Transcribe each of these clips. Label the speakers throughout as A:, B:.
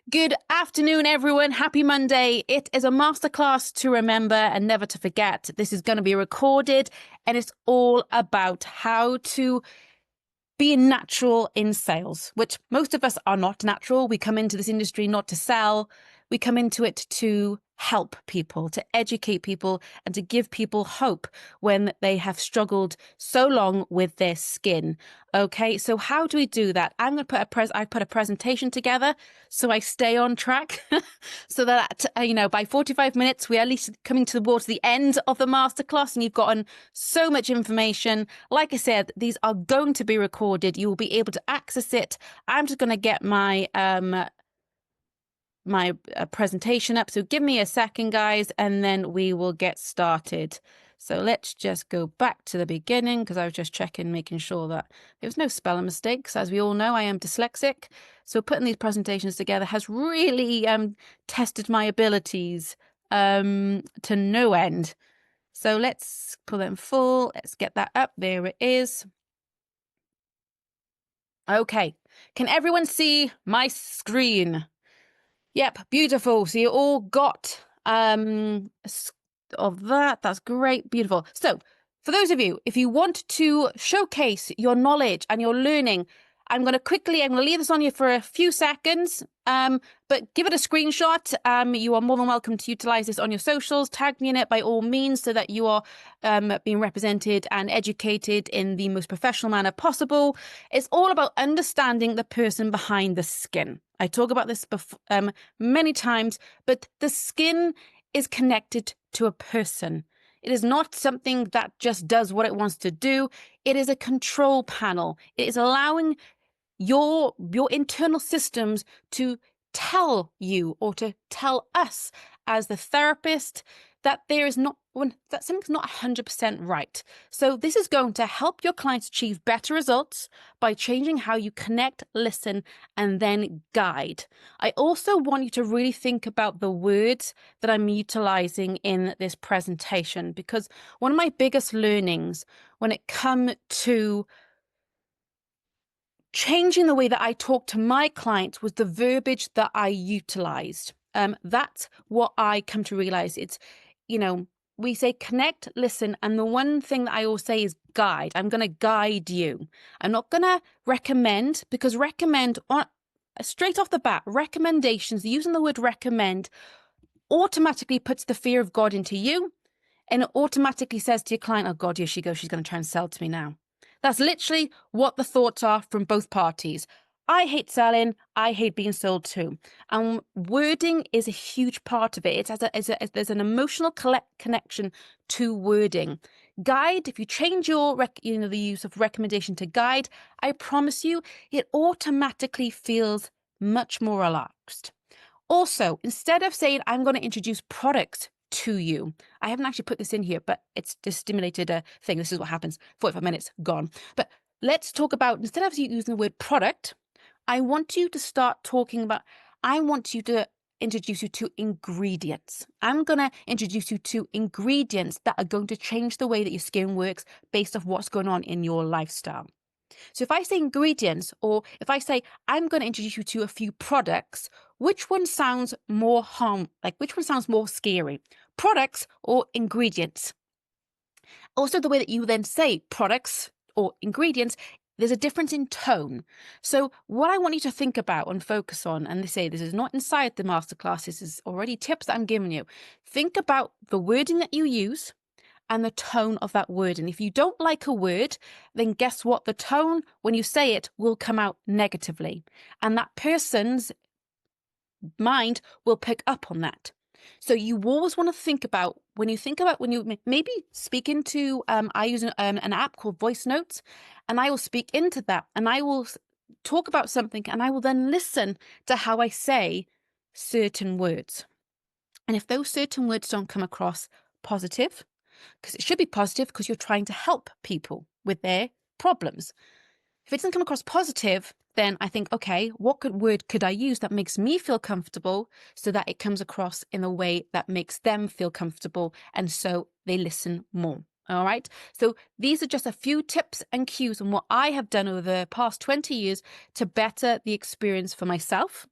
A: Good afternoon, everyone. Happy Monday. It is a masterclass to remember and never to forget. This is going to be recorded, and it's all about how to be natural in sales, which most of us are not natural. We come into this industry not to sell. We come into it to help people, to educate people, and to give people hope when they have struggled so long with their skin. Okay, so how do we do that? I'm going to put a presentation together so I stay on track, so that by 45 minutes we are at least coming towards the end of the masterclass, and you've gotten so much information. Like I said, these are going to be recorded. You will be able to access it. I'm just going to get my presentation up. So give me a second, guys, and then we will get started. So let's just go back to the beginning, because I was just checking, making sure that there was no spelling mistakes. As we all know, I am dyslexic. So putting these presentations together has really tested my abilities to no end. So let's pull them full. Let's get that up. There it is. Okay. Can everyone see my screen? Yep, beautiful. So you all got of that. That's great. Beautiful. So for those of you, if you want to showcase your knowledge and your learning, I'm going to leave this on you for a few seconds, but give it a screenshot. You are more than welcome to utilize this on your socials. Tag me in it by all means, so that you are being represented and educated in the most professional manner possible. It's all about understanding the person behind the skin. I talk about this many times, but the skin is connected to a person. It is not something that just does what it wants to do. It is a control panel. It is allowing your internal systems to tell you, or to tell us as the therapist, that that something's not 100% right. So this is going to help your clients achieve better results by changing how you connect, listen, and then guide. I also want you to really think about the words that I'm utilizing in this presentation, because one of my biggest learnings when it comes to changing the way that I talk to my clients was the verbiage that I utilized. That's what I come to realize. It's, we say connect, listen, and the one thing that I always say is guide. I'm going to guide you. I'm not going to recommend, because straight off the bat, recommendations, using the word recommend automatically puts the fear of God into you, and it automatically says to your client, oh God, here she goes, she's going to try and sell to me now. That's literally what the thoughts are from both parties. I hate selling. I hate being sold to. And wording is a huge part of it. There's an emotional connection to wording. Guide, if you change the use of recommendation to guide, I promise you, it automatically feels much more relaxed. Also, instead of saying, I'm going to introduce products to you. I haven't actually put this in here, but it's just stimulated a thing. This is what happens. 45 minutes gone. But let's talk about, instead of using the word product, I want you to introduce you to ingredients. I'm going to introduce you to ingredients that are going to change the way that your skin works based off what's going on in your lifestyle. So if I say ingredients, or if I say I'm going to introduce you to a few products, which one sounds more which one sounds more scary? Products or ingredients? Also, the way that you then say products or ingredients, there's a difference in tone. So what I want you to think about and focus on, and they say this is not inside the masterclass, this is already tips that I'm giving you. Think about the wording that you use and the tone of that word. And if you don't like a word, then guess what? The tone, when you say it, will come out negatively. And that person's mind will pick up on that. So you always want to think about, when you maybe speak into, I use an app called Voice Notes, and I will speak into that, and I will talk about something, and I will then listen to how I say certain words. And if those certain words don't come across positive, because it should be positive because you're trying to help people with their problems. If it doesn't come across positive, then I think, okay, what word could I use that makes me feel comfortable, so that it comes across in a way that makes them feel comfortable, and so they listen more. All right. So these are just a few tips and cues on what I have done over the past 20 years to better the experience for myself,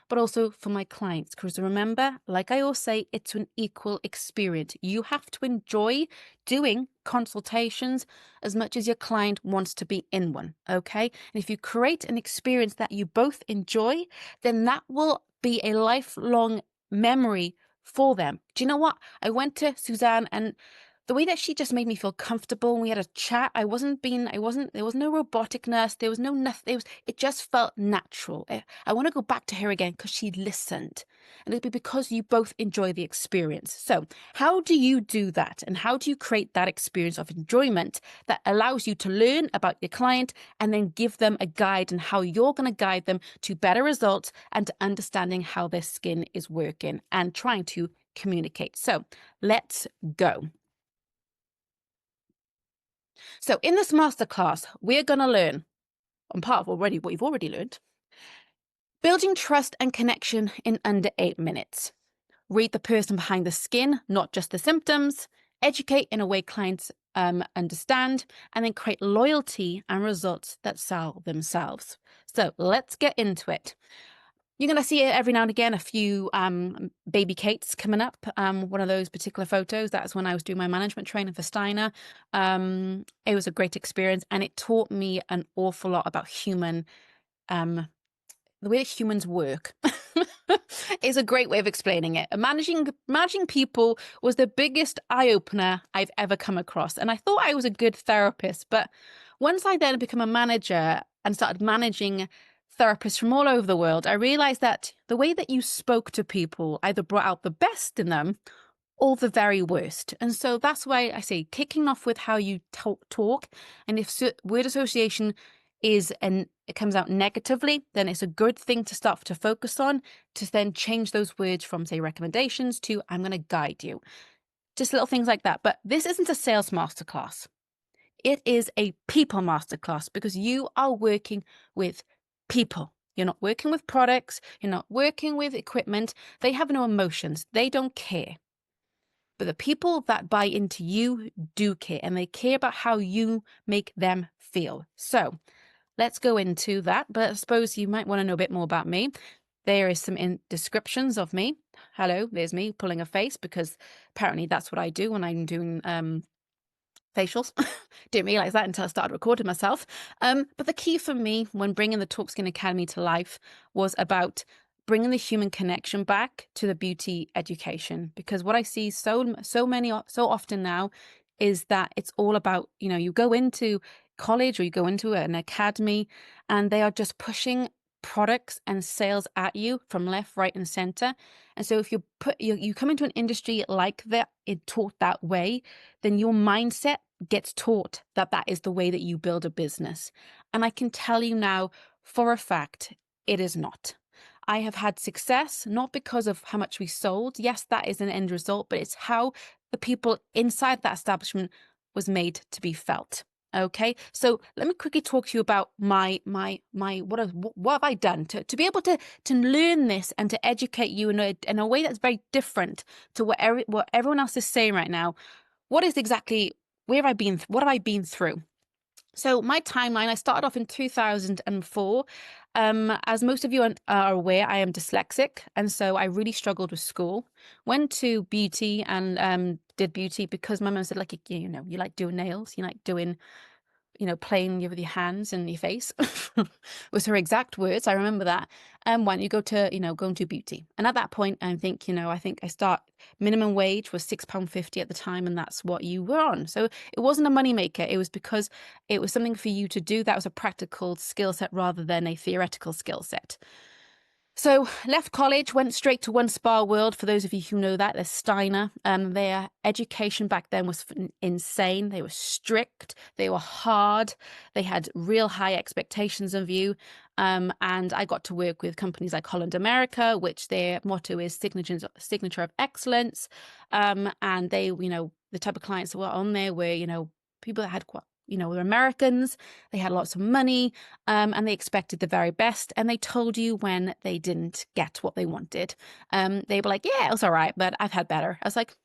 A: but also for my clients. Because remember, like I always say, it's an equal experience. You have to enjoy doing consultations as much as your client wants to be in one, okay? And if you create an experience that you both enjoy, then that will be a lifelong memory for them. Do you know what? I went to Suzanne, and the way that she just made me feel comfortable, and we had a chat. There was no roboticness. There was no nothing. It just felt natural. I want to go back to her again because she listened. And it'll be because you both enjoy the experience. So how do you do that? And how do you create that experience of enjoyment that allows you to learn about your client and then give them a guide on how you're going to guide them to better results and to understanding how their skin is working and trying to communicate. So let's go. So in this masterclass, we're going to learn, on part of already what you've already learned, building trust and connection in under 8 minutes. Read the person behind the skin, not just the symptoms. Educate in a way clients understand, and then create loyalty and results that sell themselves. So let's get into it. You're going to see every now and again a few baby Kates coming up. One of those particular photos, that's when I was doing my management training for Steiner. It was a great experience, and it taught me an awful lot about the way that humans work. Is a great way of explaining it. Managing people was the biggest eye-opener I've ever come across. And I thought I was a good therapist, but once I then became a manager and started managing therapists from all over the world, I realized that the way that you spoke to people either brought out the best in them or the very worst. And so that's why I say kicking off with how you talk. And if word association it comes out negatively, then it's a good thing to start to focus on, to then change those words from, say, recommendations to I'm going to guide you. Just little things like that. But this isn't a sales masterclass. It is a people masterclass because you are working with people. You're not working with products. You're not working with equipment. They have no emotions. They don't care. But the people that buy into you do care, and they care about how you make them feel. So let's go into that. But I suppose you might want to know a bit more about me. There is some descriptions of me. Hello, there's me pulling a face because apparently that's what I do when I'm doing facials. Didn't realize that until I started recording myself. But the key for me when bringing the Talk Skin Academy to life was about bringing the human connection back to the beauty education. Because what I see so often now is that it's all about, you go into college or you go into an academy and they are just pushing products and sales at you from left, right, and center. And so if you come into an industry like that, it taught that way, then your mindset gets taught that is the way that you build a business. And I can tell you now for a fact, it is not. I have had success, not because of how much we sold. Yes, that is an end result, but it's how the people inside that establishment was made to be felt. Okay, so let me quickly talk to you about my what have I done to be able to learn this and to educate you in a way that's very different to what everyone else is saying right now. What have I been through? So my timeline, I started off in 2004. As most of you are aware, I am dyslexic, and so I really struggled with school. Went to beauty and did beauty because my mum said, like, you like doing nails, you like doing, playing with your hands and your face was her exact words. I remember that. Why don't you go and do beauty? And at that point, I think minimum wage was £6.50 at the time, and that's what you were on. So it wasn't a moneymaker. It was because it was something for you to do that was a practical skill set rather than a theoretical skill set. So left college, went straight to One Spa World. For those of you who know that, there's Steiner. Their education back then was insane. They were strict. They were hard. They had real high expectations of you. And I got to work with companies like Holland America, which their motto is signature of excellence. And they, the type of clients that were on there were, people that had were Americans. They had lots of money, and they expected the very best. And they told you when they didn't get what they wanted. They were like, yeah, it was all right, but I've had better. I was like,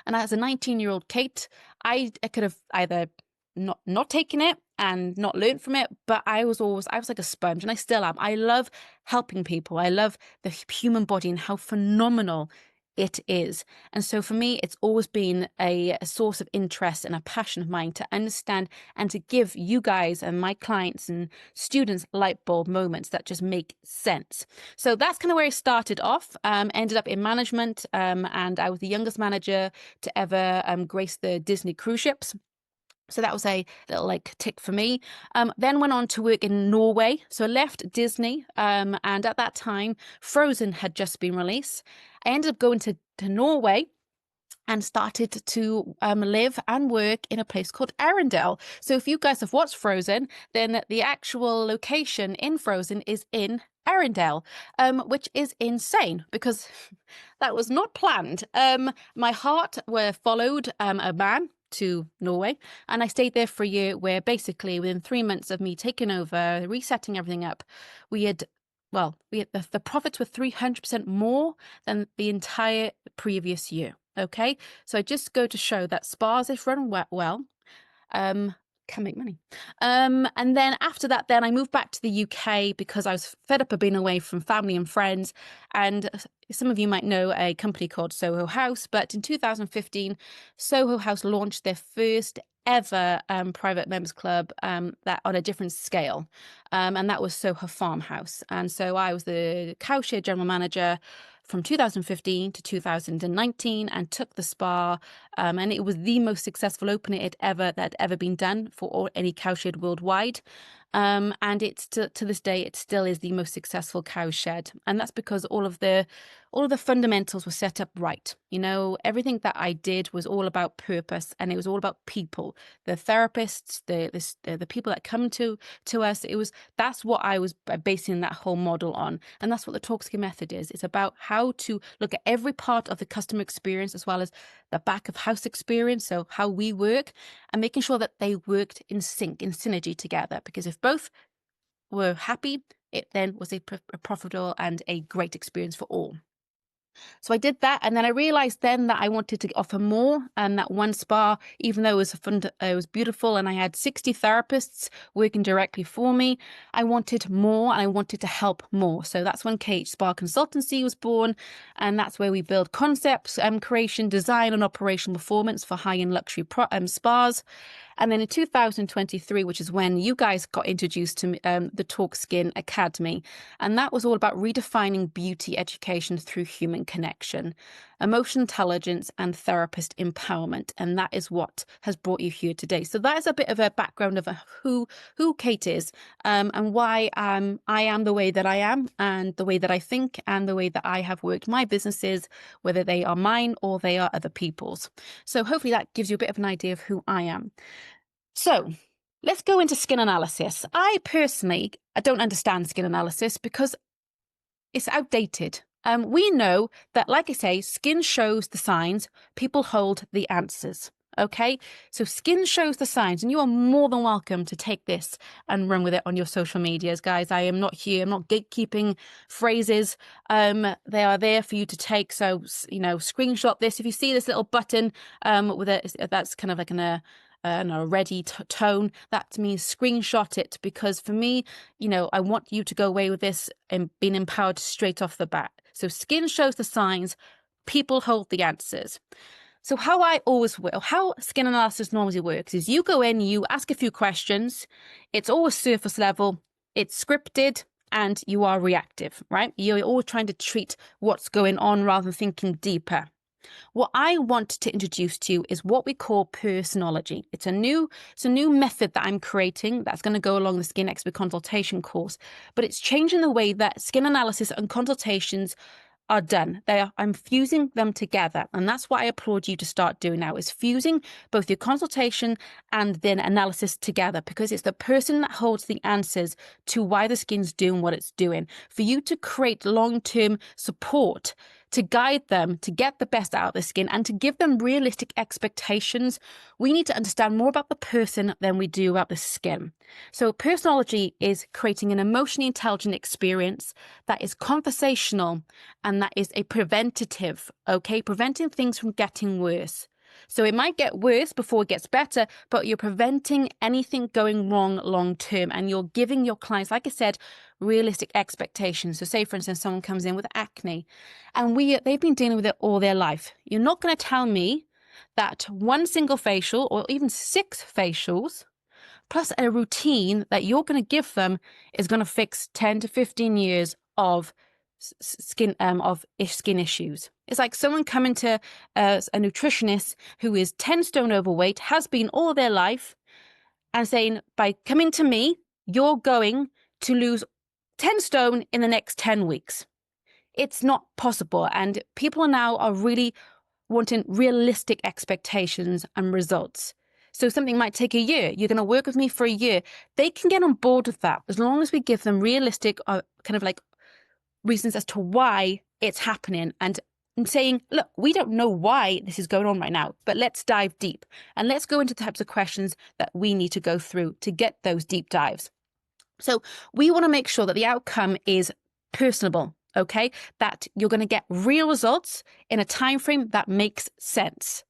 A: and as a 19-year-old Kate, I could have either not taken it and not learned from it, but I was like a sponge, and I still am. I love helping people. I love the human body and how phenomenal it is. And so for me, it's always been a source of interest and a passion of mine to understand and to give you guys and my clients and students light bulb moments that just make sense. So that's kind of where I started off. Ended up in management, and I was the youngest manager to ever grace the Disney cruise ships. So that was a little like tick for me. Then went on to work in Norway. So I left Disney, and at that time, Frozen had just been released. I ended up going to Norway and started to live and work in a place called Arendelle. So if you guys have watched Frozen, then the actual location in Frozen is in Arendelle, which is insane because that was not planned. My heart were followed a man to Norway, and I stayed there for a year, where basically within 3 months of me taking over, resetting everything up, the profits were 300% more than the entire previous year. Okay, so I just go to show that spas, if run well, can make money. And then after that, then I moved back to the UK because I was fed up of being away from family and friends. And some of you might know a company called Soho House, but in 2015, Soho House launched their first ever private members club that on a different scale, and that was Soho Farmhouse. And so I was the cowshare general manager from 2015 to 2019 and took the spa, and it was the most successful opening that had ever been done for any cowshed worldwide. And it's to this day, it still is the most successful cowshed, and that's because all of the fundamentals were set up right. You know, everything that I did was all about purpose, and it was all about people, the therapists, the people that come to us. That's what I was basing that whole model on, and that's what the TalkSkin method is. It's about how to look at every part of the customer experience as well as the back of house experience, so how we work, and making sure that they worked in sync, in synergy together. Because if both were happy, it then was a profitable and a great experience for all. So I did that, and then I realized then that I wanted to offer more, and that one spa, even though it was beautiful and I had 60 therapists working directly for me, I wanted more and I wanted to help more. So that's when KH Spa Consultancy was born, and that's where we build concepts, creation, design and operational performance for high-end luxury spas. And then in 2023, which is when you guys got introduced to the TalkSkin Academy, and that was all about redefining beauty education through human connection, emotional intelligence, and therapist empowerment. And that is what has brought you here today. So that is a bit of a background of who Kate is, and why I am the way that I am, and the way that I think, and the way that I have worked my businesses, whether they are mine or they are other people's. So hopefully that gives you a bit of an idea of who I am. So let's go into skin analysis. I don't understand skin analysis because it's outdated. We know that, like I say, skin shows the signs, people hold the answers. Okay, so skin shows the signs, and you are more than welcome to take this and run with it on your social medias, guys. I am not here. I'm not gatekeeping phrases. They are there for you to take. So, you know, screenshot this. If you see this little button that's kind of like a ready tone, that means screenshot it, because for me, you know, I want you to go away with this and being empowered straight off the bat. So skin shows the signs, people hold the answers. So how skin analysis normally works is you go in, you ask a few questions. It's always surface level, it's scripted, and you are reactive, right? You're always trying to treat what's going on rather than thinking deeper. What I want to introduce to you is what we call personology. It's a new method that I'm creating that's going to go along the Skin Expert Consultation course, but it's changing the way that skin analysis and consultations are done. I'm fusing them together, and that's what I applaud you to start doing now, is fusing both your consultation and then analysis together, because it's the person that holds the answers to why the skin's doing what it's doing. For you to create long-term support, to guide them to get the best out of the skin and to give them realistic expectations, we need to understand more about the person than we do about the skin. So personology is creating an emotionally intelligent experience that is conversational and that is a preventative, okay? Preventing things from getting worse. So it might get worse before it gets better, but you're preventing anything going wrong long term. And you're giving your clients, like I said, realistic expectations. So say, for instance, someone comes in with acne and they've been dealing with it all their life. You're not going to tell me that one single facial or even 6 facials plus a routine that you're going to give them is going to fix 10 to 15 years of skin issues. It's like someone coming to a nutritionist who is 10 stone overweight, has been all their life, and saying, by coming to me, you're going to lose 10 stone in the next 10 weeks. It's not possible. And people now are really wanting realistic expectations and results. So something might take a year. You're going to work with me for a year. They can get on board with that as long as we give them realistic kind of like reasons as to why it's happening and saying, look, we don't know why this is going on right now, but let's dive deep and let's go into the types of questions that we need to go through to get those deep dives. So we want to make sure that the outcome is personable, okay? That you're going to get real results in a time frame that makes sense.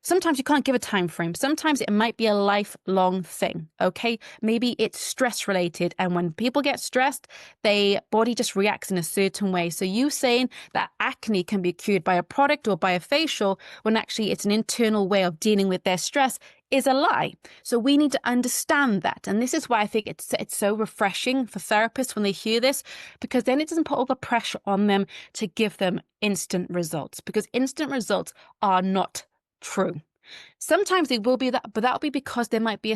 A: Sometimes you can't give a time frame. Sometimes it might be a lifelong thing, okay? Maybe it's stress related, and when people get stressed, their body just reacts in a certain way. So you saying that acne can be cured by a product or by a facial when actually it's an internal way of dealing with their stress is a lie. So we need to understand that. And this is why I think it's so refreshing for therapists when they hear this, because then it doesn't put all the pressure on them to give them instant results, because instant results are not true. Sometimes it will be that, but that'll be because there might be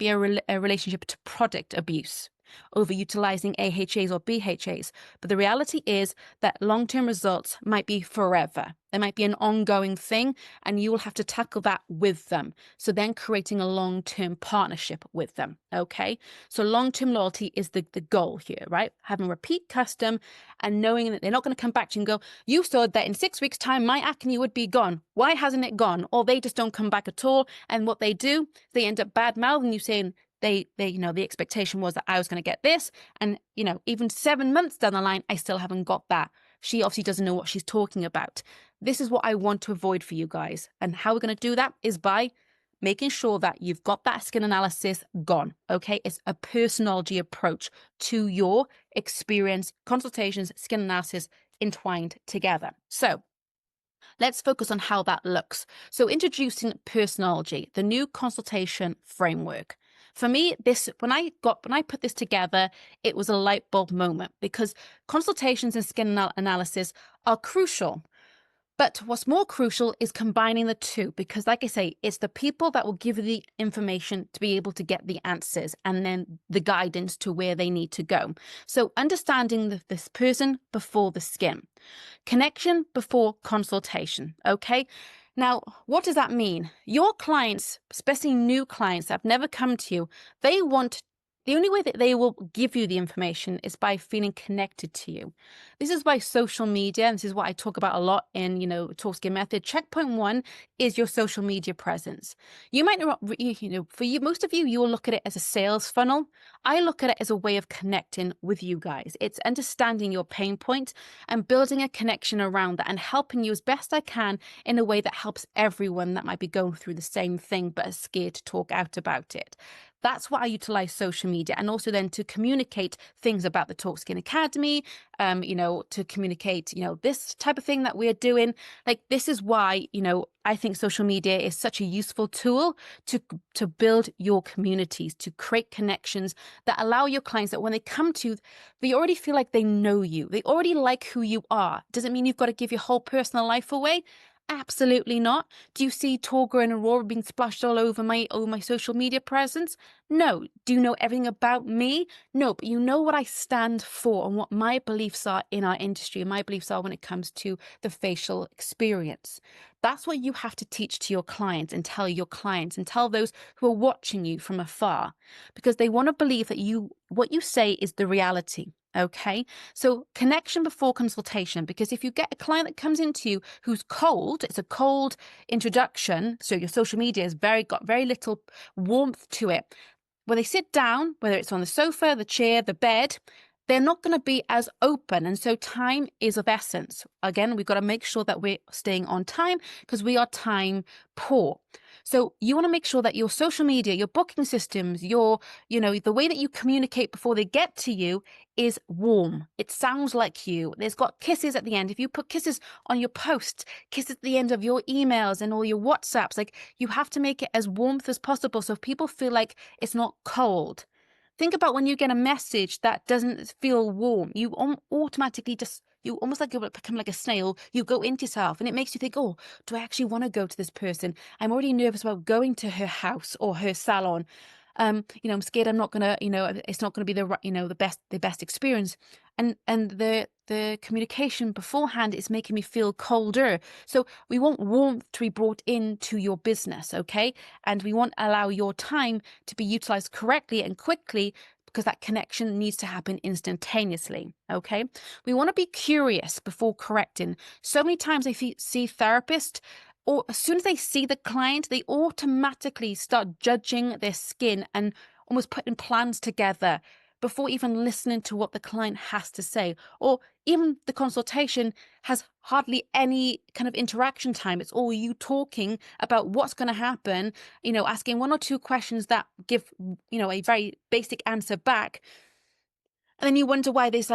A: a relationship to product abuse, overutilizing AHAs or BHAs. But the reality is that long-term results might be forever. There might be an ongoing thing, and you will have to tackle that with them. So then creating a long-term partnership with them, okay? So long-term loyalty is the goal here, right? Having repeat custom and knowing that they're not going to come back to you and go, you thought that in 6 weeks' time, my acne would be gone. Why hasn't it gone? Or they just don't come back at all. And what they do, they end up bad-mouthing you, saying, they, the expectation was that I was going to get this. And, even 7 months down the line, I still haven't got that. She obviously doesn't know what she's talking about. This is what I want to avoid for you guys. And how we're going to do that is by making sure that you've got that skin analysis gone, okay? It's a personology approach to your experience, consultations, skin analysis entwined together. So let's focus on how that looks. So introducing personology, the new consultation framework. For me, when I put this together, it was a light bulb moment, because consultations and skin analysis are crucial. But what's more crucial is combining the two, because like I say, it's the people that will give you the information to be able to get the answers and then the guidance to where they need to go. So understanding this person before the skin. Connection before consultation, okay? Now, what does that mean? Your clients, especially new clients that have never come to you, the only way that they will give you the information is by feeling connected to you. This is why social media, and this is what I talk about a lot in, Talk Skin Method. Checkpoint 1 is your social media presence. You might not, for you, most of you, you will look at it as a sales funnel. I look at it as a way of connecting with you guys. It's understanding your pain point and building a connection around that and helping you as best I can in a way that helps everyone that might be going through the same thing but is scared to talk out about it. That's what I utilize social media, and also then to communicate things about the Talk Skin Academy, to communicate, this type of thing that we're doing. Like, this is why, I think social media is such a useful tool to build your communities, to create connections that allow your clients that when they come to you, they already feel like they know you. They already like who you are. Doesn't mean you've got to give your whole personal life away. Absolutely not. Do you see Torga and Aurora being splashed all over my social media presence? No. Do you know everything about me? No, but you know what I stand for and what my beliefs are in our industry, and my beliefs are when it comes to the facial experience. That's what you have to teach to your clients and tell your clients and tell those who are watching you from afar, because they want to believe that what you say is the reality. Okay, so connection before consultation, because if you get a client that comes into you who's cold, it's a cold introduction, so your social media has got very little warmth to it. When they sit down, whether it's on the sofa, the chair, the bed, they're not going to be as open. And so time is of essence. Again, we've got to make sure that we're staying on time because we are time poor. So you want to make sure that your social media, your booking systems, the way that you communicate before they get to you is warm. It sounds like you. There's got kisses at the end. If you put kisses on your posts, kisses at the end of your emails and all your WhatsApps, like you have to make it as warmth as possible so people feel like it's not cold. Think about when you get a message that doesn't feel warm, you automatically you almost like you become like a snail. You go into yourself and it makes you think, oh, do I actually want to go to this person? I'm already nervous about going to her house or her salon. I'm scared I'm not gonna, it's not gonna be the best experience. And the communication beforehand is making me feel colder. So we want warmth to be brought into your business, okay? And we want to allow your time to be utilized correctly and quickly because that connection needs to happen instantaneously, okay? We want to be curious before correcting. So many times I see therapists, or as soon as they see the client, they automatically start judging their skin and almost putting plans together before even listening to what the client has to say. Or even the consultation has hardly any kind of interaction time. It's all you talking about what's going to happen, asking one or two questions that give, a very basic answer back. And then you wonder why there's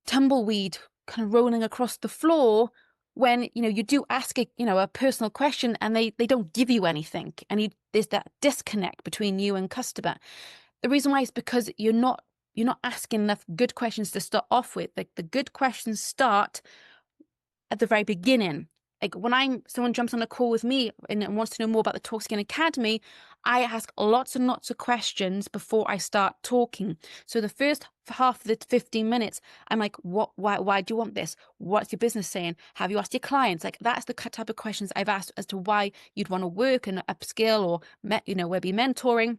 A: tumbleweed kind of rolling across the floor when, you do ask a personal question and they don't give you anything. And there's that disconnect between you and customer. The reason why is because you're not asking enough good questions to start off with. Like the good questions start at the very beginning. Like when someone jumps on a call with me and wants to know more about the Talk Skin Academy, I ask lots and lots of questions before I start talking. So the first half of the 15 minutes, I'm like, why do you want this? What's your business saying? Have you asked your clients? Like that's the type of questions I've asked as to why you'd want to work and upskill or, maybe mentoring.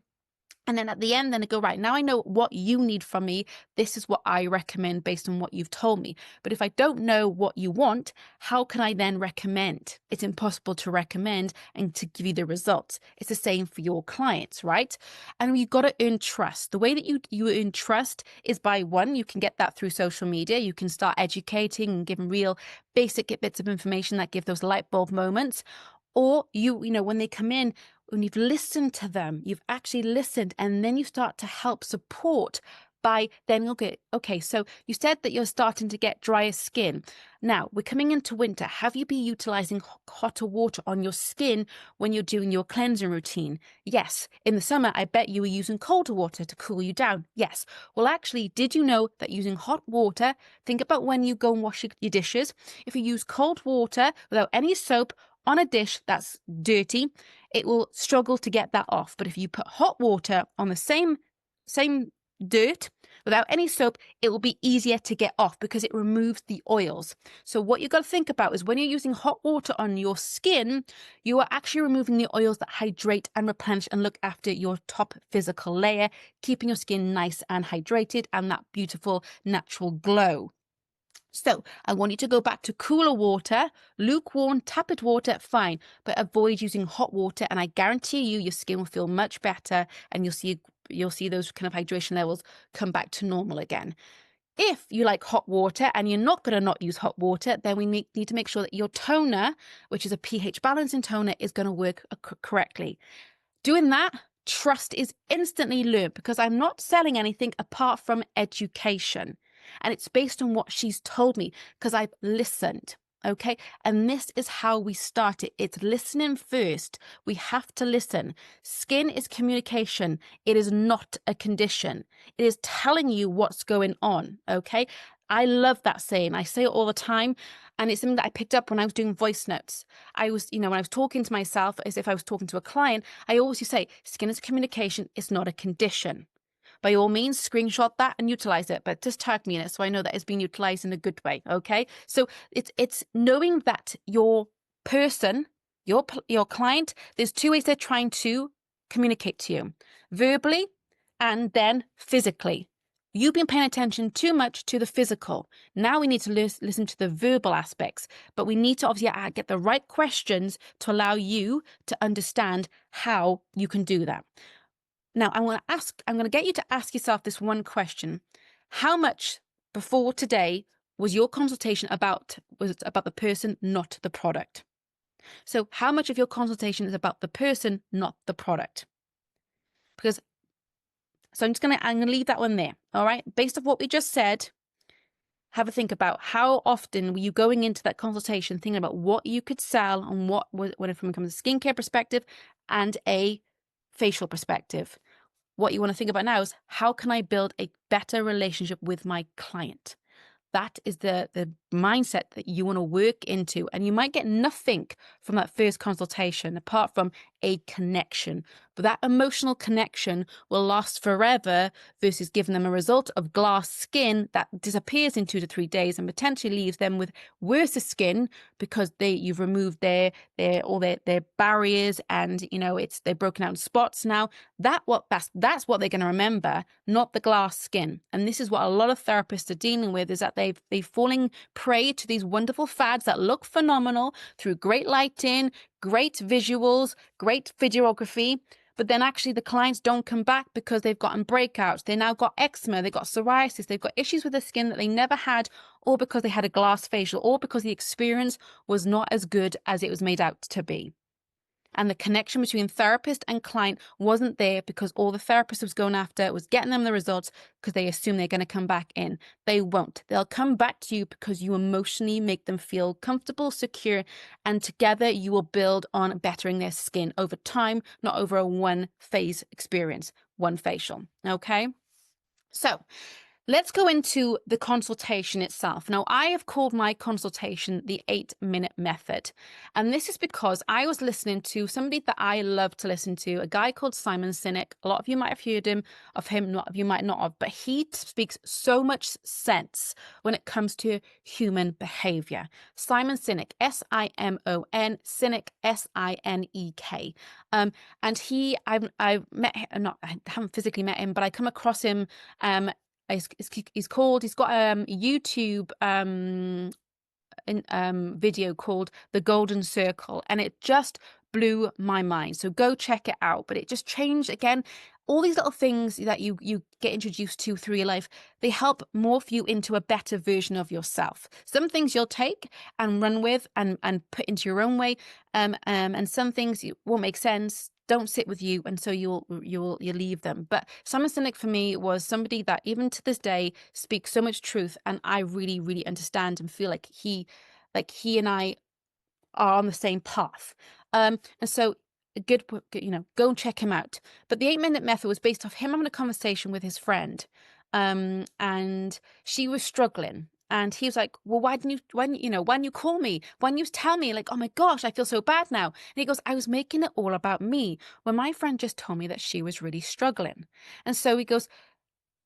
A: And then at the end, then I go, right, now I know what you need from me. This is what I recommend based on what you've told me. But if I don't know what you want, how can I then recommend? It's impossible to recommend and to give you the results. It's the same for your clients, right? And you've got to earn trust. The way that you earn trust is by one, you can get that through social media. You can start educating and giving real basic bits of information that give those light bulb moments. Or when they come in, when you've listened to them, you've actually listened, and then you start to help support by then, okay, so you said that you're starting to get drier skin. Now, we're coming into winter. Have you been utilizing hotter water on your skin when you're doing your cleansing routine? Yes. In the summer, I bet you were using colder water to cool you down. Yes. Well, actually, did you know that using hot water, think about when you go and wash your dishes. If you use cold water without any soap on a dish that's dirty, it will struggle to get that off. But if you put hot water on the same dirt without any soap, it will be easier to get off because it removes the oils. So what you've got to think about is when you're using hot water on your skin, you are actually removing the oils that hydrate and replenish and look after your top physical layer, keeping your skin nice and hydrated and that beautiful natural glow. So I want you to go back to cooler water, lukewarm, tepid water, fine, but avoid using hot water. And I guarantee you, your skin will feel much better and you'll see those kind of hydration levels come back to normal again. If you like hot water and you're not going to not use hot water, then we need to make sure that your toner, which is a pH balancing toner, is going to work correctly. Doing that, trust is instantly learned because I'm not selling anything apart from education. And it's based on what she's told me because I've listened. Okay. And this is how we start it. It's listening first. We have to listen. Skin is communication. It is not a condition. It is telling you what's going on. Okay. I love that saying. I say it all the time. And it's something that I picked up when I was doing voice notes. I was, when I was talking to myself as if I was talking to a client, I always used to say, skin is communication. It's not a condition. By all means, screenshot that and utilize it, but just tag me in it so I know that it's being utilized in a good way, okay? So it's knowing that your person, your client, there's two ways they're trying to communicate to you, verbally and then physically. You've been paying attention too much to the physical. Now we need to listen to the verbal aspects, but we need to obviously get the right questions to allow you to understand how you can do that. Now, I'm going to get you to ask yourself this one question. How much before today was your consultation about the person, not the product? So how much of your consultation is about the person, not the product? Because I'm gonna leave that one there. All right. Based off what we just said, have a think about how often were you going into that consultation thinking about what you could sell and what was, when it comes to a skincare perspective and a facial perspective. What you want to think about now is how can I build a better relationship with my client? That is the mindset that you want to work into. And you might get nothing from that first consultation apart from a connection. But that emotional connection will last forever versus giving them a result of glass skin that disappears in 2 to 3 days and potentially leaves them with worse skin because you've removed their barriers, and they're broken out in spots now. That's what they're going to remember, not the glass skin. And this is what a lot of therapists are dealing with, is that they've falling prey to these wonderful fads that look phenomenal through great lighting, great visuals, great videography. But then actually the clients don't come back because they've gotten breakouts. They now got eczema, they've got psoriasis, they've got issues with the skin that they never had, or because they had a glass facial, or because the experience was not as good as it was made out to be. And the connection between therapist and client wasn't there because all the therapist was going after was getting them the results because they assume they're going to come back in. They won't. They'll come back to you because you emotionally make them feel comfortable, secure, and together you will build on bettering their skin over time, not over a one phase experience, one facial. Okay? So let's go into the consultation itself. Now, I have called my consultation the 8-minute method. And this is because I was listening to somebody that I love to listen to, a guy called Simon Sinek. A lot of you might have heard of him, a lot of you might not have, but he speaks so much sense when it comes to human behavior. Simon Sinek, Simon, Sinek, Sinek. And I've met him, I haven't physically met him, but I come across him he's got a YouTube video called The Golden Circle, and it just blew my mind. So go check it out. But it just changed, again, all these little things that you get introduced to through your life, they help morph you into a better version of yourself. Some things you'll take and run with and put into your own way, and some things won't make sense, don't sit with you, and so you'll leave them. But Simon Sinek for me was somebody that even to this day speaks so much truth, and I really, really understand and feel like he and I are on the same path. And so good, go and check him out. But the 8-minute method was based off him having a conversation with his friend, and she was struggling. And he was like, well, why didn't you call me? Why didn't you tell me? Like, oh my gosh, I feel so bad now. And he goes, I was making it all about me when my friend just told me that she was really struggling. And so he goes,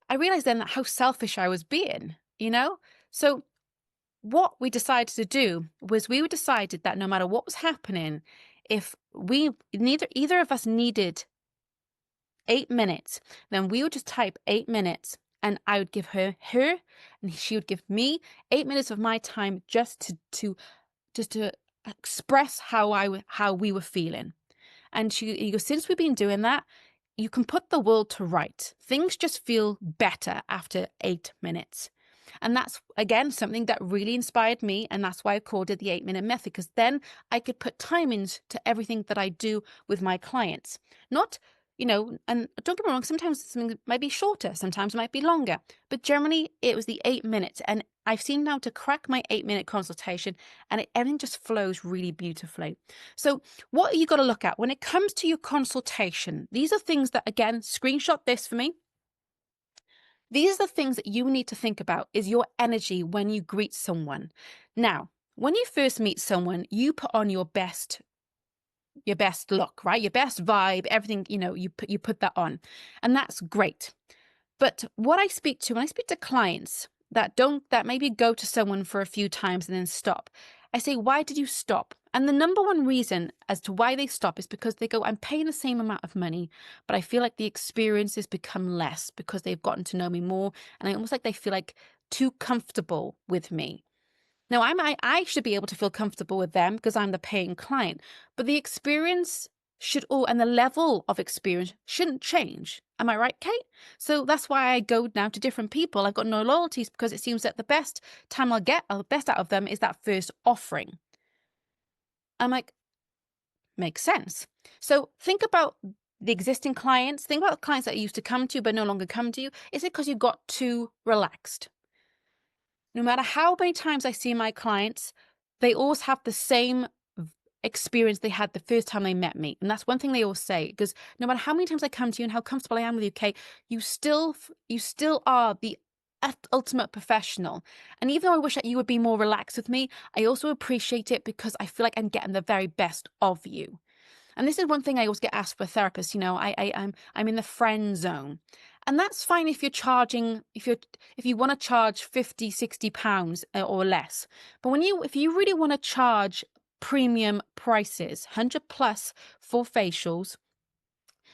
A: I realized then that how selfish I was being, So what we decided to do was we decided that no matter what was happening, if either of us needed 8 minutes, then we would just type 8 minutes, and I would give her, and she would give me 8 minutes of my time just to express how we were feeling. And he goes, since we've been doing that, you can put the world to right. Things just feel better after 8 minutes. And that's, again, something that really inspired me. And that's why I called it the 8-minute method, because then I could put time into everything that I do with my clients. Not, and don't get me wrong, sometimes something might be shorter, sometimes it might be longer. But generally, it was the 8 minutes. And I've seen now to crack my 8-minute consultation, and everything just flows really beautifully. So what you got to look at when it comes to your consultation? These are things that, again, screenshot this for me. These are the things that you need to think about, is your energy when you greet someone. Now, when you first meet someone, you put on your best look, right? Your best vibe, everything, you put that on, and that's great. But when I speak to clients that maybe go to someone for a few times and then stop, I say, why did you stop? And the number one reason as to why they stop is because they go, I'm paying the same amount of money, but I feel like the experience has become less because they've gotten to know me more. And I almost like they feel like too comfortable with me. Now, I should be able to feel comfortable with them because I'm the paying client, but the experience and the level of experience shouldn't change. Am I right, Kate? So that's why I go now to different people. I've got no loyalties because it seems that the best time I'll get the best out of them is that first offering. I'm like, makes sense. So think about the existing clients. Think about the clients that used to come to you but no longer come to you. Is it because you got too relaxed? No matter how many times I see my clients, they always have the same experience they had the first time they met me. And that's one thing they always say, because no matter how many times I come to you and how comfortable I am with you, Kate, you still are the ultimate professional. And even though I wish that you would be more relaxed with me, I also appreciate it because I feel like I'm getting the very best of you. And this is one thing I always get asked for therapists. I'm in the friend zone. And that's fine if you're charging, if you want to charge 50, 60 pounds or less. But if you really want to charge premium prices, 100 plus for facials,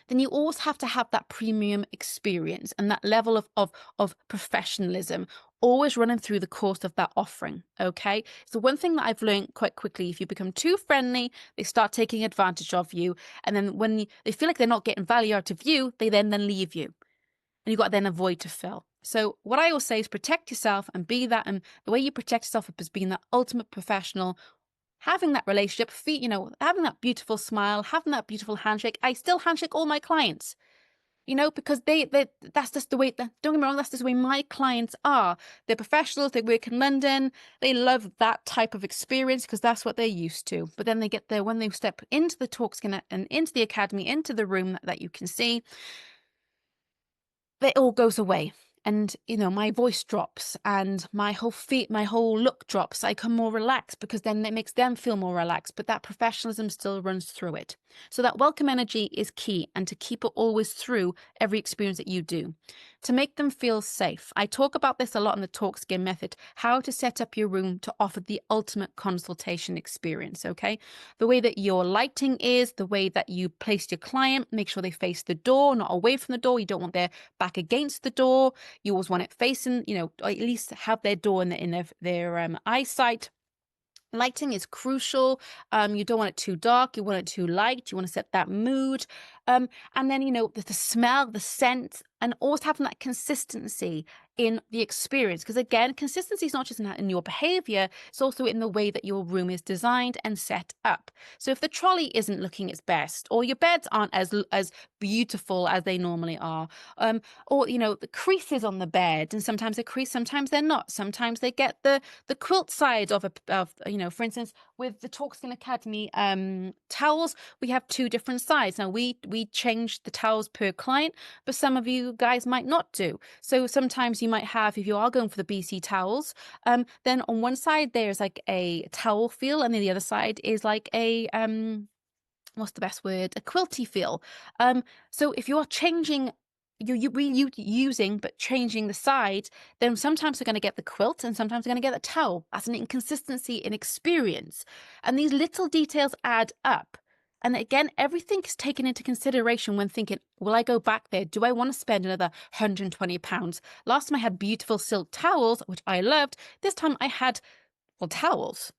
A: then you always have to have that premium experience and that level of professionalism always running through the course of that offering. Okay. So one thing that I've learned quite quickly, if you become too friendly, they start taking advantage of you. And then when they feel like they're not getting value out of you, they then leave you. And you've got to then avoid to fill. So what I always say is protect yourself and be that. And the way you protect yourself is being that ultimate professional, having that relationship, having that beautiful smile, having that beautiful handshake. I still handshake all my clients, because that's just the way, don't get me wrong, that's just the way my clients are. They're professionals, they work in London, they love that type of experience because that's what they're used to. But then they get there, when they step into the talkskin and into the academy, into the room that you can see, it all goes away. And, my voice drops and my whole look drops. I become more relaxed because then it makes them feel more relaxed, but that professionalism still runs through it. So that welcome energy is key, and to keep it always through every experience that you do. To make them feel safe. I talk about this a lot in the TalkSkin method, how to set up your room to offer the ultimate consultation experience, okay? The way that your lighting is, the way that you place your client, make sure they face the door, not away from the door. You don't want their back against the door. You always want it facing, or at least have their door in their eyesight. Lighting is crucial. You don't want it too dark. You want it too light. You want to set that mood. And then, the smell, the scent, and always having that consistency in the experience. Because again, consistency is not just in your behavior, it's also in the way that your room is designed and set up. So if the trolley isn't looking its best, or your beds aren't as beautiful as they normally are, or, the creases on the bed, and sometimes they crease, sometimes they're not. Sometimes they get the quilt side of for instance, with the TalkSkin Academy towels, we have two different sides. Now we change the towels per client, but some of you guys might not do. So sometimes you might have, if you are going for the BC towels, then on one side there's like a towel feel, and then the other side is like a what's the best word? A quilty feel. So if you're changing, you're using but changing the side, then sometimes they're going to get the quilt and sometimes they're going to get the towel. That's an inconsistency in experience. And these little details add up. And again, everything is taken into consideration when thinking, will I go back there? Do I want to spend another £120? Last time I had beautiful silk towels, which I loved. This time I had, towels.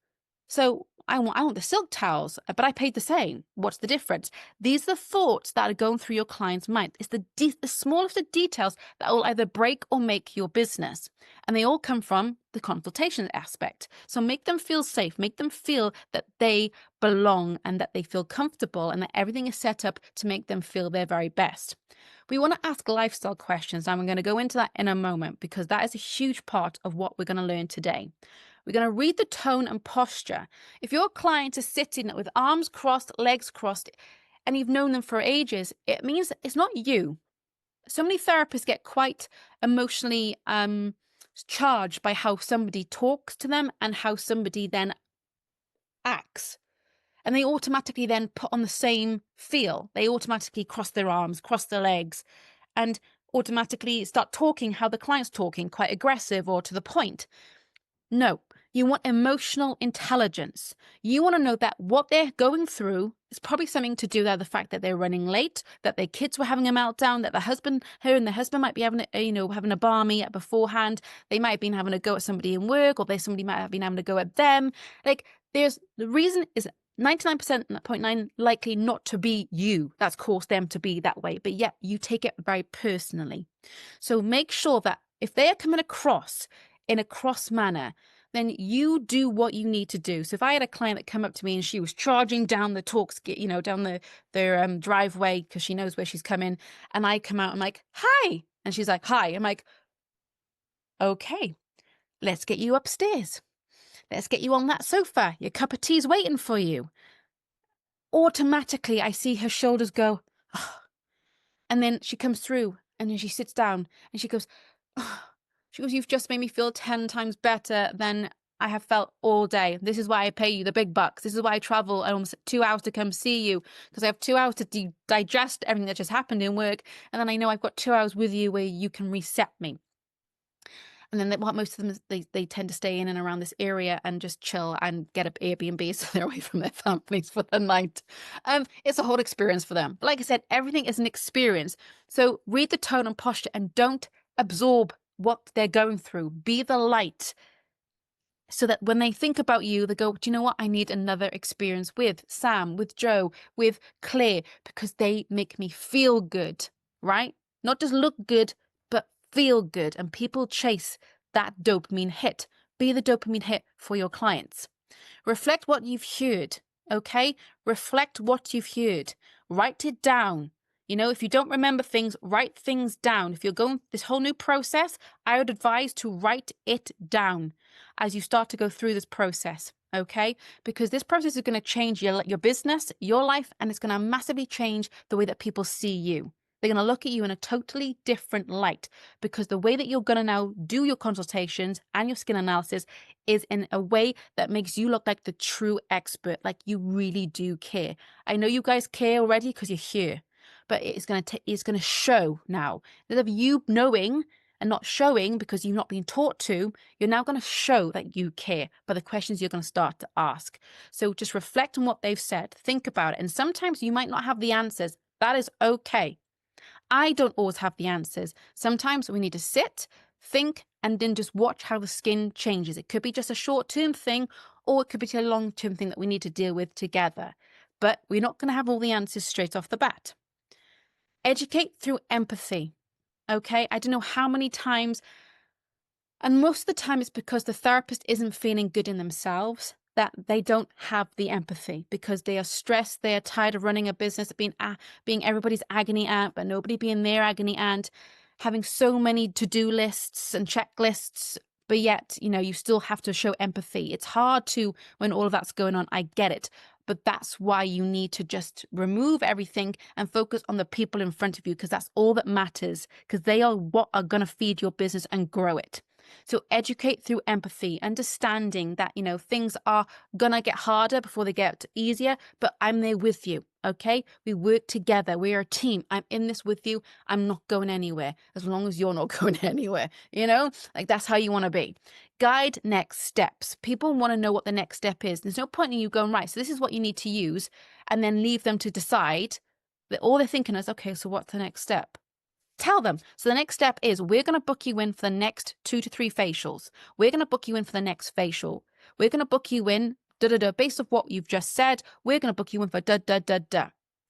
A: So I want the silk towels, but I paid the same. What's the difference? These are the thoughts that are going through your client's mind. It's the smallest of details that will either break or make your business. And they all come from the consultation aspect. So make them feel safe, make them feel that they belong and that they feel comfortable and that everything is set up to make them feel their very best. We want to ask lifestyle questions, and we're going to go into that in a moment because that is a huge part of what we're going to learn today. We're going to read the tone and posture. If your client is sitting with arms crossed, legs crossed, and you've known them for ages, it means it's not you. So many therapists get quite emotionally charged by how somebody talks to them and how somebody then acts. And they automatically then put on the same feel. They automatically cross their arms, cross their legs, and automatically start talking how the client's talking, quite aggressive or to the point. No, you want emotional intelligence. You want to know that what they're going through is probably something to do with the fact that they're running late, that their kids were having a meltdown, that her and the husband might be having a barmy beforehand. They might have been having a go at somebody in work, or somebody might have been having a go at them. Like, the reason is 99.9% likely not to be you that's caused them to be that way, but yet you take it very personally. So make sure that if they are coming across in a cross manner, then you do what you need to do. So if I had a client that come up to me and she was charging down the down their driveway because she knows where she's coming, and I come out, I'm like, hi, and she's like, hi. I'm like, okay, let's get you upstairs. Let's get you on that sofa. Your cup of tea's waiting for you. Automatically, I see her shoulders go, oh. And then she comes through and then she sits down and she goes, oh. She goes, you've just made me feel 10 times better than I have felt all day. This is why I pay you the big bucks. This is why I travel almost 2 hours to come see you, because I have 2 hours to digest everything that just happened in work. And then I know I've got 2 hours with you where you can reset me. And then what most of them is they tend to stay in and around this area and just chill and get an Airbnb so they're away from their families for the night. It's a whole experience for them. But like I said, everything is an experience. So read the tone and posture and don't absorb what they're going through. Be the light so that when they think about you, they go, do you know what? I need another experience with Sam, with Joe, with Claire, because they make me feel good, right? Not just look good, but feel good. And people chase that dopamine hit. Be the dopamine hit for your clients. Reflect what you've heard, okay? Reflect what you've heard. Write it down. You know, if you don't remember things, write things down. If you're going this whole new process, I would advise to write it down as you start to go through this process, okay? Because this process is going to change your business, your life, and it's going to massively change the way that people see you. They're going to look at you in a totally different light because the way that you're going to now do your consultations and your skin analysis is in a way that makes you look like the true expert, like you really do care. I know you guys care already because you're here, but it's going to show now. Instead of you knowing and not showing because you've not been taught to, you're now going to show that you care by the questions you're going to start to ask. So just reflect on what they've said, think about it. And sometimes you might not have the answers. That is okay. I don't always have the answers. Sometimes we need to sit, think, and then just watch how the skin changes. It could be just a short-term thing, or it could be a long-term thing that we need to deal with together. But we're not going to have all the answers straight off the bat. Educate through empathy. Okay, I don't know how many times, and most of the time it's because the therapist isn't feeling good in themselves, that they don't have the empathy because they are stressed, they are tired of running a business, being everybody's agony aunt, but nobody being their agony aunt, having so many to-do lists and checklists, but yet, you still have to show empathy. It's hard to when all of that's going on. I get it. But that's why you need to just remove everything and focus on the people in front of you, because that's all that matters, because they are what are going to feed your business and grow it. So educate through empathy, understanding that, things are going to get harder before they get easier, but I'm there with you. Okay, we work together. We are a team. I'm in this with you. I'm not going anywhere as long as you're not going anywhere. Like that's how you want to be. Guide next steps. People want to know what the next step is. There's no point in you going, right, so this is what you need to use, and then leave them to decide. That all they're thinking is, okay, so what's the next step? Tell them. So the next step is we're going to book you in for the next 2 to 3 facials. We're going to book you in for the next facial. We're going to book you in based off what you've just said. We're going to book you in for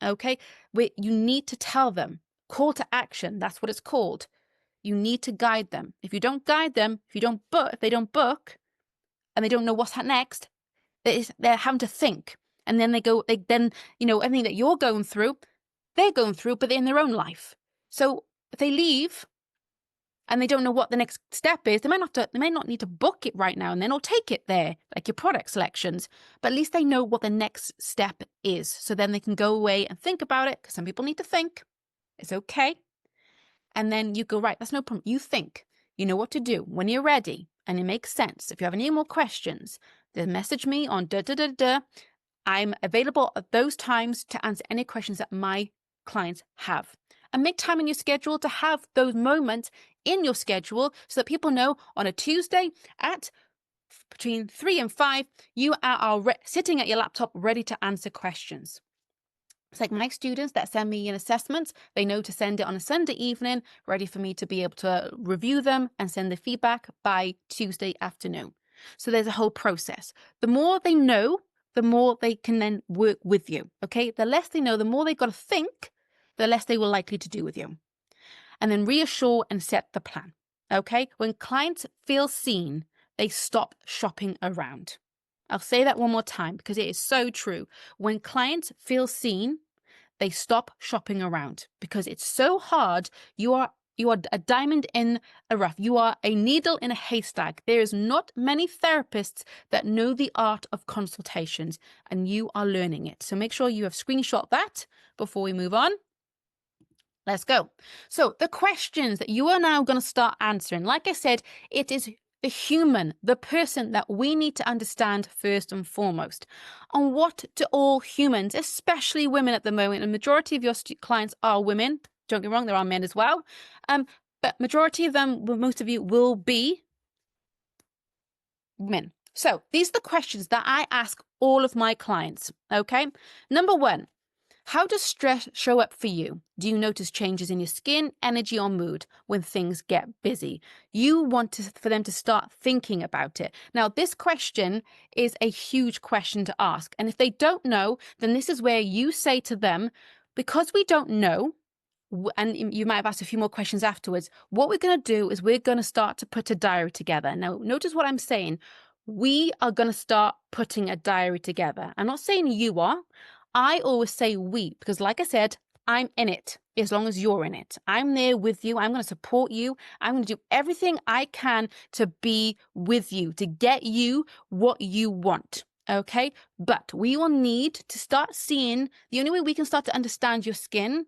A: Okay. You need to tell them. Call to action. That's what it's called. You need to guide them. If you don't guide them, if they don't book and they don't know what's next, they're having to think. And then everything that you're going through, they're going through, but they're in their own life. So if they leave and they don't know what the next step is, they might not need to book it right now and then, or take it there, like your product selections, but at least they know what the next step is. So then they can go away and think about it, because some people need to think. It's okay. And then you go, right, that's no problem. You think, you know what to do when you're ready and it makes sense. If you have any more questions, then message me on I'm available at those times to answer any questions that my clients have. And make time in your schedule to have those moments in your schedule so that people know on a Tuesday at between 3 and 5, you are sitting at your laptop ready to answer questions. It's like my students that send me an assessment, they know to send it on a Sunday evening, ready for me to be able to review them and send the feedback by Tuesday afternoon. So there's a whole process. The more they know the more they can then work with you. Okay. The less they know, the more they've got to think, the less they will likely to do with you. And then reassure and set the plan. Okay. When clients feel seen, they stop shopping around. I'll say that one more time because it is so true. When clients feel seen, they stop shopping around because it's so hard. You are a diamond in a rough. You are a needle in a haystack. There is not many therapists that know the art of consultations, and you are learning it. So make sure you have screenshot that before we move on. Let's go. So the questions that you are now going to start answering, like I said, it is the human, the person that we need to understand first and foremost. And what do all humans, especially women at the moment, and majority of your clients are women, don't get me wrong, there are men as well, but majority of them, most of you, will be women. So these are the questions that I ask all of my clients, okay? Number one, how does stress show up for you? Do you notice changes in your skin, energy, or mood when things get busy? You want for them to start thinking about it. Now, this question is a huge question to ask. And if they don't know, then this is where you say to them, because we don't know, and you might have asked a few more questions afterwards, what we're going to do is we're going to start to put a diary together. Now, notice what I'm saying. We are going to start putting a diary together. I'm not saying you are. I always say we, because like I said, I'm in it as long as you're in it. I'm there with you. I'm going to support you. I'm going to do everything I can to be with you, to get you what you want. Okay. But we will need to start seeing, the only way we can start to understand your skin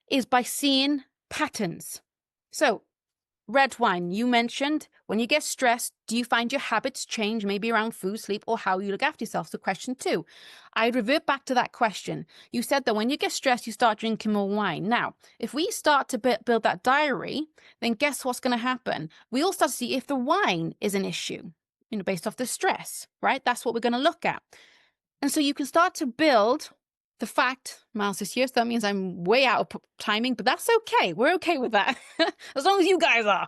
A: is by seeing patterns. So red wine, you mentioned when you get stressed, do you find your habits change maybe around food, sleep, or how you look after yourself? So question 2, I'd revert back to that question. You said that when you get stressed, you start drinking more wine. Now, if we start to build that diary, then guess what's going to happen? We'll start to see if the wine is an issue, based off the stress, right? That's what we're going to look at. And so you can start to build the fact, Miles is here, so that means I'm way out of timing, but that's okay. We're okay with that, as long as you guys are.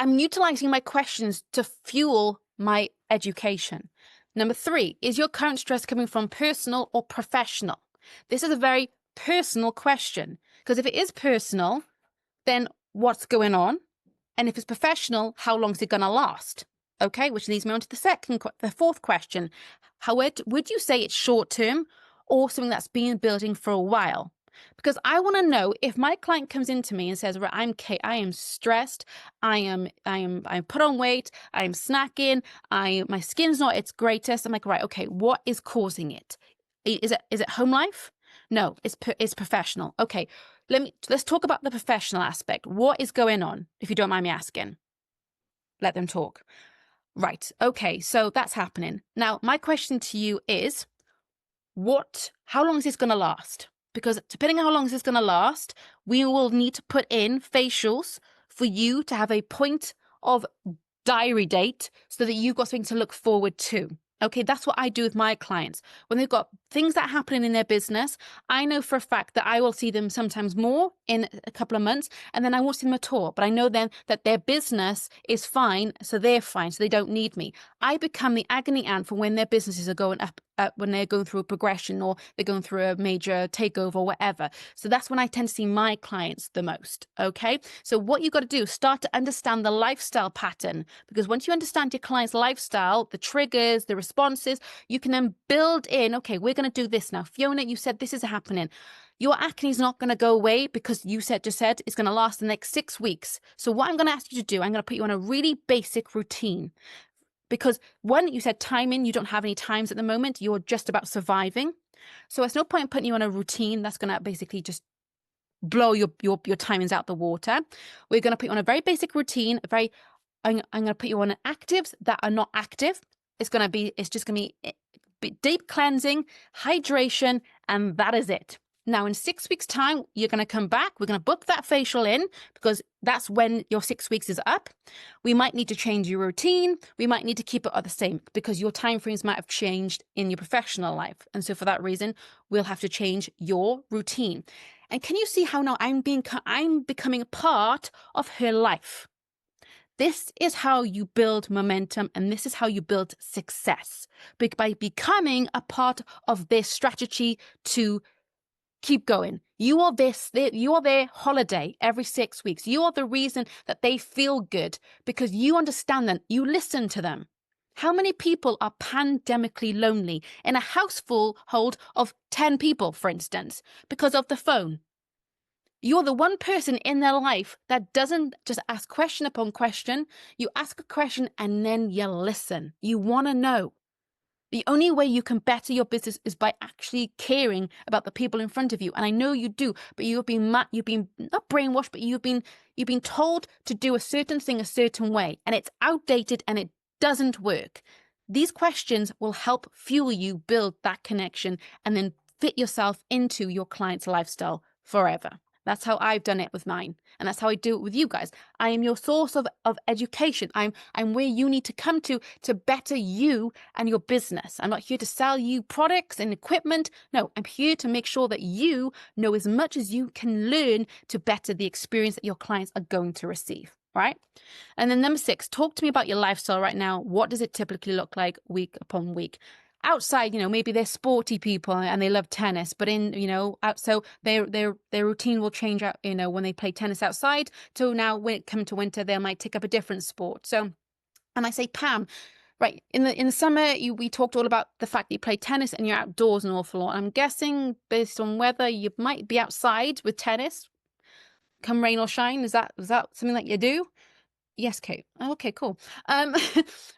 A: I'm utilizing my questions to fuel my education. Number 3, is your current stress coming from personal or professional? This is a very personal question, because if it is personal, then what's going on? And if it's professional, how long is it going to last? Okay, which leads me on to the fourth question. How would you say it's short term or something that's been building for a while? Because I want to know if my client comes into me and says, right, I am stressed, I'm put on weight, I'm snacking, my skin's not its greatest. I'm like, right, okay, what is causing it? Is it home life? No, it's professional. Okay, let's talk about the professional aspect. What is going on, if you don't mind me asking? Let them talk. Right. Okay. So that's happening. Now, my question to you is, how long is this going to last? Because depending on how long this is going to last, we will need to put in facials for you to have a point of diary date so that you've got something to look forward to. Okay, that's what I do with my clients. When they've got things that are happening in their business, I know for a fact that I will see them sometimes more in a couple of months, and then I won't see them at all. But I know then that their business is fine, so they're fine, so they don't need me. I become the agony aunt for when their businesses are going up, when they're going through a progression or they're going through a major takeover or whatever. So that's when I tend to see my clients the most, okay? So what you've got to do is start to understand the lifestyle pattern, because once you understand your client's lifestyle, the triggers, the responses, you can then build in, okay, we're going to do this now. Fiona, you said this is happening. Your acne is not going to go away because you just said it's going to last the next 6 weeks. So what I'm going to ask you to do, I'm going to put you on a really basic routine. Because one, you said timing, you don't have any times at the moment. You're just about surviving. So there's no point in putting you on a routine that's going to basically just blow your timings out the water. We're going to put you on a very basic routine. I'm going to put you on actives that are not active. It's just going to be deep cleansing, hydration, and that is it. Now, in 6 weeks' time, you're going to come back. We're going to book that facial in because that's when your 6 weeks is up. We might need to change your routine. We might need to keep it the same because your timeframes might have changed in your professional life. And so for that reason, we'll have to change your routine. And can you see how now I'm becoming a part of her life? This is how you build momentum, and this is how you build success, by becoming a part of their strategy to keep going. You are their holiday every 6 weeks. You are the reason that they feel good because you understand them. You listen to them. How many people are pandemically lonely in a household of 10 people, for instance, because of the phone? You're the one person in their life that doesn't just ask question upon question. You ask a question and then you listen. You want to know. The only way you can better your business is by actually caring about the people in front of you. And I know you do, but you've been not brainwashed, but you've been told to do a certain thing a certain way, and it's outdated and it doesn't work. These questions will help fuel you build that connection and then fit yourself into your client's lifestyle forever. That's how I've done it with mine. And that's how I do it with you guys. I am your source of education. I'm where you need to come to better you and your business. I'm not here to sell you products and equipment. No, I'm here to make sure that you know as much as you can learn to better the experience that your clients are going to receive. Right? And then number 6, talk to me about your lifestyle right now. What does it typically look like week upon week? Outside, maybe they're sporty people and they love tennis, but so their routine will change out, when they play tennis outside. So now when it comes to winter, they might take up a different sport. So, and I say, Pam, right, in the summer, we talked all about the fact that you play tennis and you're outdoors an awful lot. I'm guessing based on weather, you might be outside with tennis, come rain or shine. Is that something that you do? Yes, Kate. Okay, cool.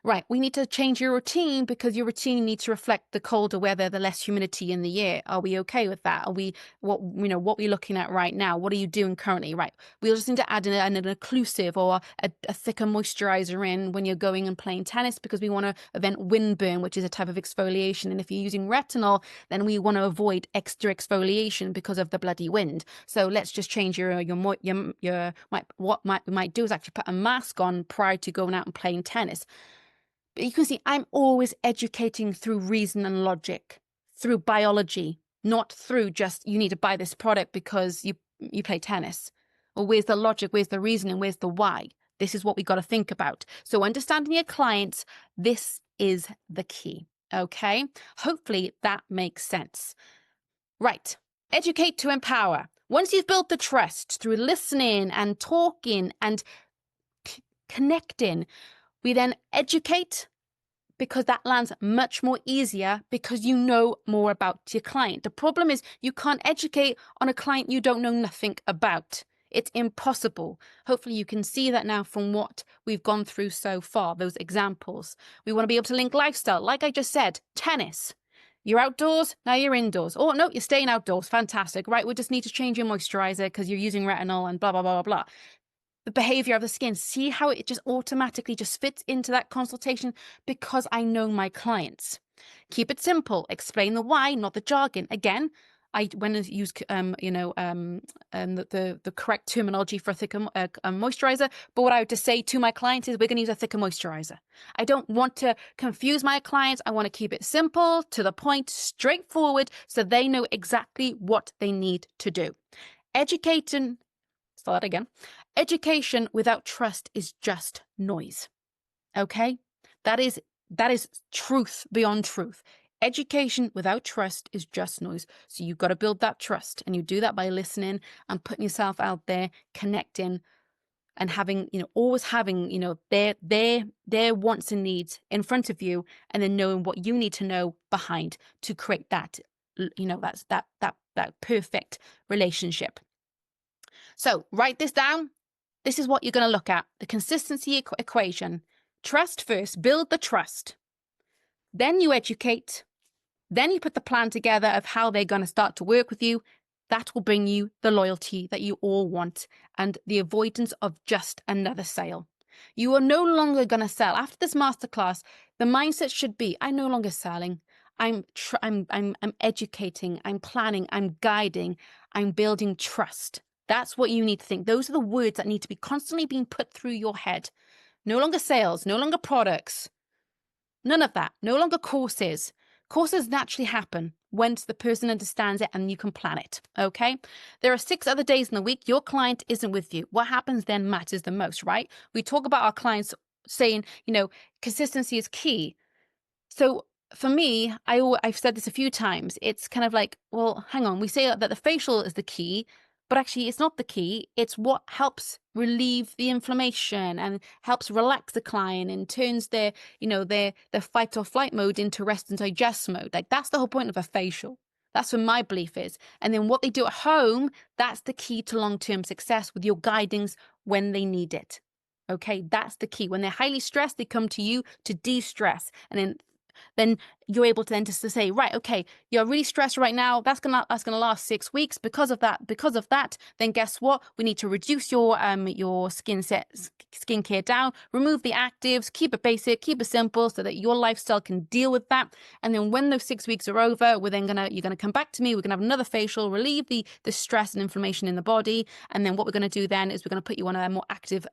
A: Right, we need to change your routine because your routine needs to reflect the colder weather, the less humidity in the year. Are we okay with that? Are we what we're looking at right now? What are you doing currently? Right, we'll just need to add an occlusive or a thicker moisturizer in when you're going and playing tennis because we want to prevent windburn, which is a type of exfoliation. And if you're using retinol, then we want to avoid extra exfoliation because of the bloody wind. So let's just change what we might do is actually put a mask on prior to going out and playing tennis. But you can see I'm always educating through reason and logic, through biology, not through just you need to buy this product because you play tennis. Or where's the logic, where's the reason, and where's the why? This is what we got to think about. So understanding your clients, this is the key. Okay? Hopefully that makes sense. Right. Educate to empower. Once you've built the trust through listening and talking and connecting, we then educate because that lands much more easier because you know more about your client. The problem is you can't educate on a client you don't know nothing about. It's impossible. Hopefully you can see that now from what we've gone through so far, those examples. We want to be able to link lifestyle. Like I just said, tennis. You're outdoors, now you're indoors. Oh, no, you're staying outdoors. Fantastic. Right, we just need to change your moisturizer because you're using retinol and blah, blah, blah, blah, blah. The behavior of the skin, see how it just automatically just fits into that consultation because I know my clients. Keep it simple. Explain the why, not the jargon. Again, when I use the correct terminology for a thicker moisturizer, but what I would just say to my clients is we're going to use a thicker moisturizer. I don't want to confuse my clients. I want to keep it simple, to the point, straightforward, so they know exactly what they need to do. Education without trust is just noise. Okay? That is truth beyond truth. Education without trust is just noise. So you've got to build that trust, and you do that by listening and putting yourself out there, connecting, and having, always having, their wants and needs in front of you, and then knowing what you need to know behind to create that, that's that perfect relationship. So write this down. This is what you're going to look at. The consistency equation. Trust first. Build the trust. Then you educate. Then you put the plan together of how they're going to start to work with you. That will bring you the loyalty that you all want and the avoidance of just another sale. You are no longer going to sell. After this masterclass, the mindset should be, I'm no longer selling. I'm educating. I'm planning. I'm guiding. I'm building trust. That's what you need to think. Those are the words that need to be constantly being put through your head. No longer sales, no longer products, none of that. No longer courses. Courses naturally happen. once the person understands it and you can plan it, okay? There are 6 other days in the week your client isn't with you. What happens then matters the most, right? We talk about our clients saying, consistency is key. So for me, I've said this a few times. It's kind of like, well, hang on. We say that the facial is the key, but actually it's not the key. It's what helps relieve the inflammation and helps relax the client and turns their fight or flight mode into rest and digest mode. Like that's the whole point of a facial. That's what my belief is. And then what they do at home, that's the key to long-term success with your guidings when they need it. Okay, that's the key. When they're highly stressed, they come to you to de-stress. And then you're able to then just to say, right, okay, you're really stressed right now. That's gonna last 6 weeks because of that. Then guess what? We need to reduce your skincare down, remove the actives, keep it basic, keep it simple, so that your lifestyle can deal with that. And then when those 6 weeks are over, you're gonna come back to me. We're gonna have another facial, relieve the stress and inflammation in the body. And then what we're gonna do then is we're gonna put you on a more active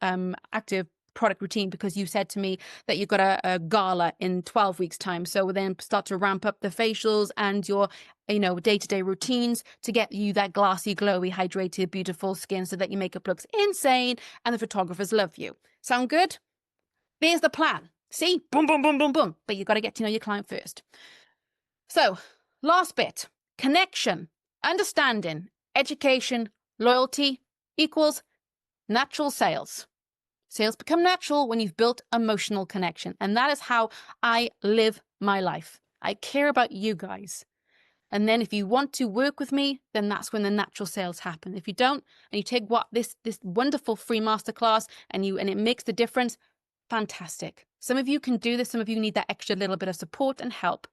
A: product routine, because you said to me that you've got a gala in 12 weeks time. So we'll then start to ramp up the facials and your day-to-day routines to get you that glassy, glowy, hydrated, beautiful skin so that your makeup looks insane and the photographers love you. Sound good? There's the plan. See? Boom, boom, boom, boom, boom. But you've got to get to know your client first. So last bit, connection, understanding, education, loyalty equals natural sales. Sales become natural when you've built emotional connection. And that is how I live my life. I care about you guys. And then if you want to work with me, then that's when the natural sales happen. If you don't, and you take this wonderful free masterclass and it makes the difference, fantastic. Some of you can do this. Some of you need that extra little bit of support and help.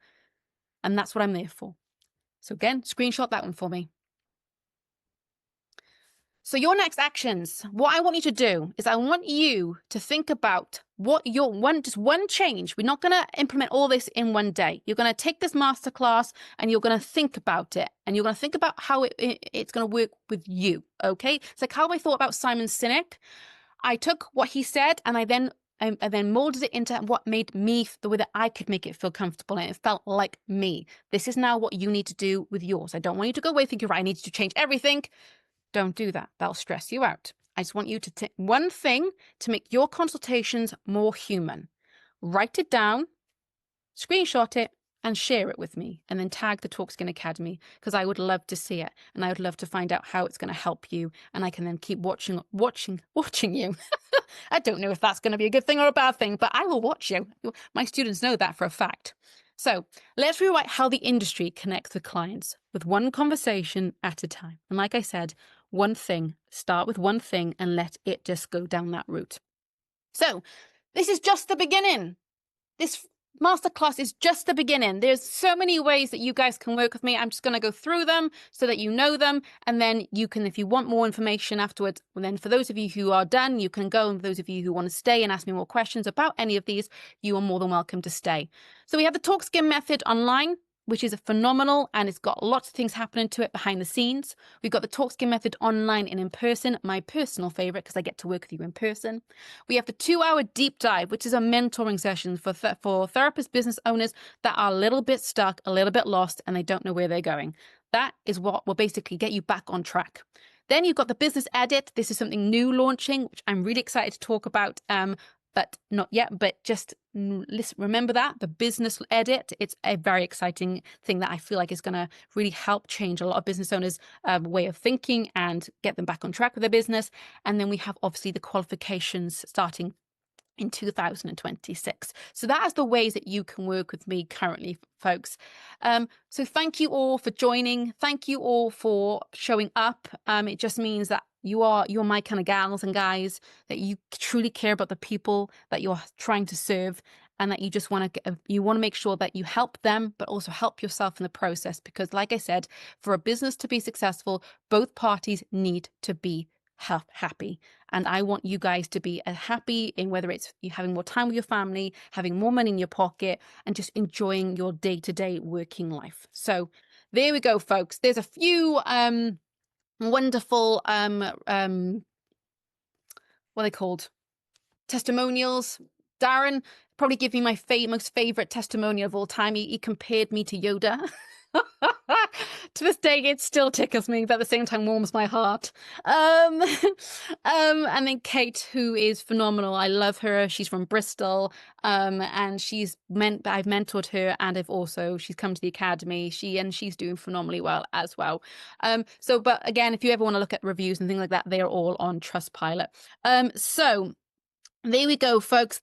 A: And that's what I'm there for. So again, screenshot that one for me. So your next actions, what I want you to do is I want you to think about what just one change. We're not going to implement all this in one day. You're going to take this masterclass and you're going to think about it. And you're going to think about how it's going to work with you, okay? It's like how I thought about Simon Sinek. I took what he said and I then molded it into what made me the way that I could make it feel comfortable and it felt like me. This is now what you need to do with yours. I don't want you to go away thinking, right, I need to change everything. Don't do that. That'll stress you out. I just want you to take one thing to make your consultations more human. Write it down, screenshot it, and share it with me. And then tag the TalkSkin Academy, because I would love to see it. And I would love to find out how it's going to help you. And I can then keep watching you. I don't know if that's going to be a good thing or a bad thing, but I will watch you. My students know that for a fact. So let's rewrite how the industry connects with clients with one conversation at a time. And like I said, one thing, start with one thing and let it just go down that route. So this is just the beginning. This masterclass is just the beginning. There's so many ways that you guys can work with me. I'm just going to go through them so that you know them. And then you can, if you want more information afterwards, well, then for those of you who are done, you can go. And for those of you who want to stay and ask me more questions about any of these, you are more than welcome to stay. So we have the TalkSkin method online, which is phenomenal, and it's got lots of things happening to it behind the scenes. We've got the TalkSkin method online and in person, my personal favorite because I get to work with you in person. We have the 2-hour deep dive, which is a mentoring session for therapist business owners that are a little bit stuck, a little bit lost, and they don't know where they're going. That is what will basically get you back on track. Then you've got the business edit. This is something new launching, which I'm really excited to talk about. But not yet, but just remember that, the business edit, it's a very exciting thing that I feel like is going to really help change a lot of business owners' way of thinking and get them back on track with their business. And then we have obviously the qualifications starting in 2026. So that is the ways that you can work with me currently, folks. So thank you all for joining. Thank you all for showing up. It just means that you're my kind of gals and guys, that you truly care about the people that you're trying to serve, and that you just want to make sure that you help them, but also help yourself in the process. Because like I said, for a business to be successful, both parties need to be happy. And I want you guys to be happy in whether it's you having more time with your family, having more money in your pocket, and just enjoying your day-to-day working life. So there we go, folks. There's a few wonderful what are they called, testimonials. Darren probably give me my most favorite testimonial of all time. He compared me to Yoda. To this day, it still tickles me, but at the same time warms my heart. And then Kate, who is phenomenal. I love her. She's from Bristol, and I've mentored her, and she's come to the academy. She's doing phenomenally well as well. But again, if you ever want to look at reviews and things like that, they are all on Trustpilot. So there we go, folks.